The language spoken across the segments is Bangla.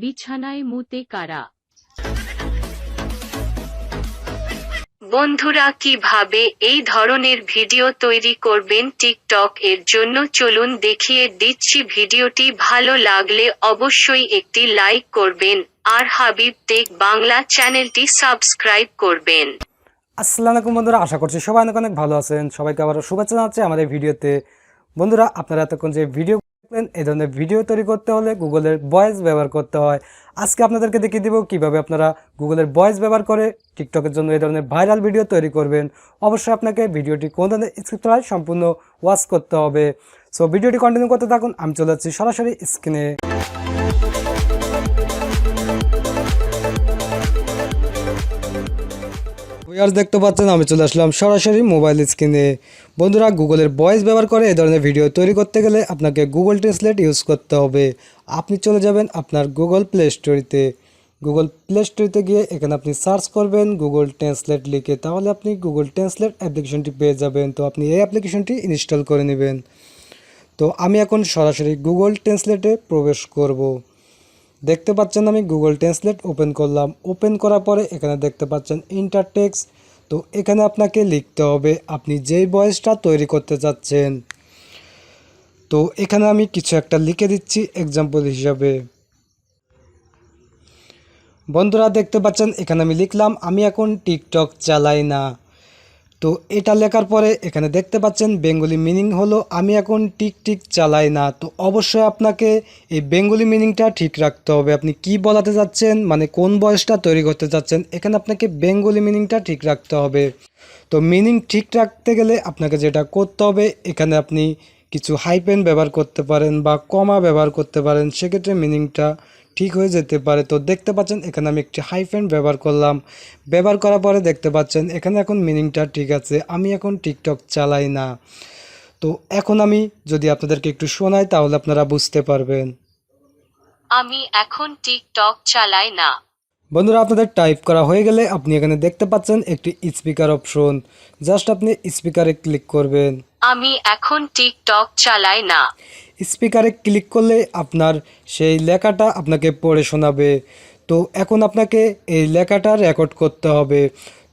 বিছানায় মুতে কারা? বন্ধুরা কিভাবে এই ধরনের ভিডিও তৈরি করবেন টিকটক এর জন্য চলুন দেখিয়ে দিচ্ছি। ভিডিওটি ভালো লাগলে অবশ্যই একটি লাইক করবেন আর হাবিব টেক বাংলা চ্যানেলটি সাবস্ক্রাইব করবেন। আসসালামু আলাইকুম বন্ধুরা, আশা করছি সবাই অনেক অনেক ভালো আছেন। সবাইকে আবারও শুভেচ্ছা জানাচ্ছি আমাদের ভিডিওতে। বন্ধুরা, আপনারা এতক্ষণ যে ভিডিও দেখলেন, এই ধরনের ভিডিও তৈরি করতে হলে গুগলের ভয়েস ব্যবহার করতে হয়। আজকে আপনাদেরকে দেখিয়ে দিব কিভাবে আপনারা গুগলের ভয়েস ব্যবহার করে টিকটকের জন্য এই ধরনের ভাইরাল ভিডিও তৈরি করবেন। অবশ্যই আপনাকে ভিডিওটি কোন ধরনের স্ক্রিপ্ট হয় সম্পূর্ণ ওয়াচ করতে হবে। সো ভিডিওটি কন্টিনিউ করতে থাকুন, আমি চলে যাচ্ছি সরাসরি স্ক্রিনে। দেখতে পাচ্ছেন আমি চলে আসলাম সরাসরি মোবাইল স্ক্রিনে। বন্ধুরা, গুগলের ভয়েস ব্যবহার করে এই ধরনের ভিডিও তৈরি করতে গেলে আপনাকে গুগল ট্রান্সলেট ইউজ করতে হবে। আপনি চলে যাবেন আপনার গুগল প্লে স্টোরিতে। গুগল প্লে স্টোরিতে গিয়ে এখানে আপনি সার্চ করবেন গুগল ট্রান্সলেট লিখে, তাহলে আপনি গুগল ট্রান্সলেট অ্যাপ্লিকেশনটি পেয়ে যাবেন। তো আপনি এই অ্যাপ্লিকেশনটি ইনস্টল করে নেবেন। তো আমি এখন সরাসরি গুগল ট্রান্সলেটে প্রবেশ করব। দেখতে পাচ্ছেন আমি গুগল ট্রান্সলেট ওপেন করলাম। ওপেন করার পরে এখানে দেখতে পাচ্ছেন ইন্টার টেক্সট। তো এখানে আপনাকে লিখতে হবে আপনি যেই ভয়েসটা তৈরি করতে চাচ্ছেন। তো এখানে আমি কিছু একটা লিখে দিচ্ছি এক্সাম্পল হিসাবে। বন্ধুরা, দেখতে পাচ্ছেন এখানে আমি লিখলাম আমি এখন টিকটক চালাই না। তো এটা লেখার পরে এখানে দেখতে পাচ্ছেন বেঙ্গলি মিনিং হলো আমি এখন টিকটিক চালাই না। তো অবশ্যই আপনাকে এই বেঙ্গলি মিনিংটা ঠিক রাখতে হবে। আপনি কি বলাতে চাচ্ছেন, মানে কোন ভয়েসটা তৈরি করতে চাচ্ছেন, এখানে আপনাকে বেঙ্গলি মিনিংটা ঠিক রাখতে হবে। তো মিনিং ঠিক রাখতে গেলে আপনাকে যেটা করতে হবে, এখানে আপনি কিছু হাইপেন ব্যবহার করতে পারেন বা কমা ব্যবহার করতে পারেন, সেক্ষেত্রে মিনিংটা ঠিক হয়ে যেতে পারে। তো দেখতে পাচ্ছেন এখানে আমি একটি হাইফেন ব্যবহার করলাম। ব্যবহার করার পরে দেখতে পাচ্ছেন এখানে এখন মিনিংটা ঠিক আছে, আমি এখন টিকটক চালাই না। তো এখন আমি যদি আপনাদেরকে একটু শোনাই তাহলে আপনারা বুঝতে পারবেন। আমি এখন টিকটক চালাই না। বন্ধুরা, আপনাদের টাইপ করা হয়ে গেলে আপনি এখানে দেখতে পাচ্ছেন একটি স্পিকার অপশন। জাস্ট আপনি স্পিকারে ক্লিক করবেন। আমি এখন টিকটক চালাই না। স্পিকারে ক্লিক করলে আপনার সেই লেখাটা আপনাকে পড়ে শোনাবে। তো এখন আপনাকে এই লেখাটা রেকর্ড করতে হবে।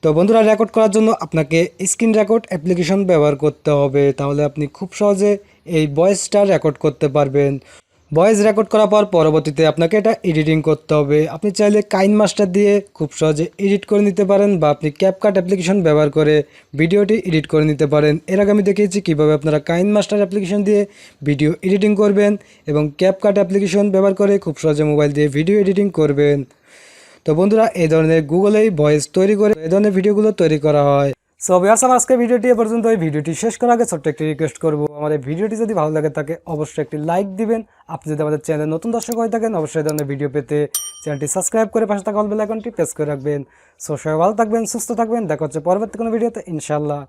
তো বন্ধুরা, রেকর্ড করার জন্য আপনাকে স্ক্রিন রেকর্ড অ্যাপ্লিকেশন ব্যবহার করতে হবে, তাহলে আপনি খুব সহজে এই ভয়েসটা রেকর্ড করতে পারবেন। ভয়েস রেকর্ড করার পর পরবর্তীতে আপনাকে এটা এডিটিং করতে হবে। আপনি চাইলে কাইন মাস্টার দিয়ে খুব সহজে এডিট করে নিতে পারেন, বা আপনি ক্যাপকাট অ্যাপ্লিকেশন ব্যবহার করে ভিডিওটি এডিট করে নিতে পারেন। এর আগে আমি দেখিয়েছি কীভাবে আপনারা কাইন মাস্টার অ্যাপ্লিকেশন দিয়ে ভিডিও এডিটিং করবেন এবং ক্যাপকাট অ্যাপ্লিকেশন ব্যবহার করে খুব সহজে মোবাইল দিয়ে ভিডিও এডিটিং করবেন। তো বন্ধুরা, এই ধরনের গুগলেই ভয়েস তৈরি করে এই ধরনের ভিডিওগুলো তৈরি করা হয়। সো ভিউয়ার্স, আজকে ভিডিওটি এ পর্যন্ত। এই ভিডিওটি শেষ করার আগে ছোট্ট একটি রিকোয়েস্ট করবো, আমাদের ভিডিওটি যদি ভালো লাগে থাকে অবশ্যই একটি লাইক দিবেন। আপনি যদি আমাদের চ্যানেলে নতুন দর্শক হয়ে থাকেন অবশ্যই এই ধরনের ভিডিও পেতে চ্যানেলটি সাবস্ক্রাইব করে পাশে থাকা অল বেল আইকনটি প্রেস করে রাখবেন। সো সবাই ভালো থাকবেন, সুস্থ থাকবেন, দেখা হচ্ছে পরবর্তী কোনো ভিডিওতে ইনশাআল্লাহ।